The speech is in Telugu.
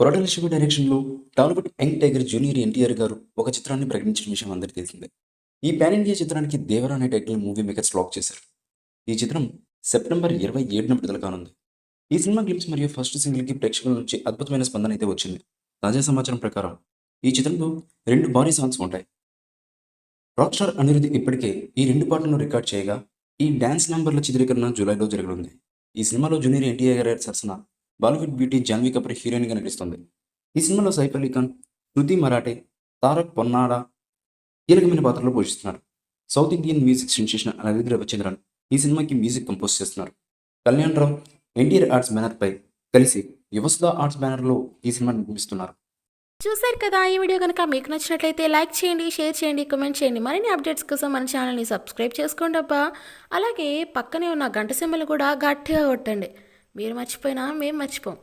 కొరటాల శివ డైరెక్షన్‌లో Tollywood young tiger junior NTR గారు ఒక చిత్రాన్ని ప్రకటించిన విషయం అందరికీ తెలిసిందే. ఈ పాన్ ఇండియా చిత్రానికి 'దేవర' అనే టైటిల్ మూవీ మేకర్స్ లాక్ చేశారు. ఈ చిత్రం సెప్టెంబర్ 27న విడుదల కానుంది. ఈ సినిమా గ్లింప్స్ మరియు ఫస్ట్ సింగిల్‌కి ప్రేక్షకుల నుంచి అద్భుతమైన స్పందన అయితే వచ్చింది. తాజా సమాచారం ప్రకారం ఈ చిత్రంలో 2 భారీ సాంగ్స్ ఉంటాయి. రాక్ స్టార్ అనిరుద్ ఇప్పటికే ఈ 2 పాటలను రికార్డ్ చేయగా, ఈ డాన్స్ నంబర్ల చిత్రీకరణ జూలైలో జరగనుంది. ఈ సినిమాలో జూనియర్ ఎన్టీఆర్ గారి సరసన బాలీవుడ్ బ్యూటీ జాన్వీ కపూర్ హీరోయిన్‌గా నటిస్తుంది. ఈ సినిమాలో సైఫ్ అలీ ఖాన్, శృతి మరాఠే, తారక్ పొన్నాడా కీలకమైన పాత్రలు పోషిస్తున్నారు. South Indian music sensation Anirudh Ravichandran ఈ సినిమాకి మ్యూజిక్ కంపోజ్ చేస్తున్నారు. కళ్యాణ్ రామ్ ఎన్టీఆర్ ఆర్ట్స్ బ్యానర్పై కలిసి యువసుధ ఆర్ట్స్ బ్యానర్‌లో ఈ సినిమాని నిర్మిస్తున్నారు. చూశారు కదా! ఈ వీడియో గనుక మీకు నచ్చినట్లయితే లైక్ చేయండి, షేర్ చేయండి, కామెంట్ చేయండి. మరిన్ని అప్డేట్స్ కోసం మన ఛానల్‌ని సబ్స్క్రైబ్ చేసుకోండబ్బా! అలాగే పక్కనే ఉన్న గంట సింబల్ కూడా గట్టిగా కొట్టండి. మీరు మర్చిపోయినా మేము మర్చిపోం.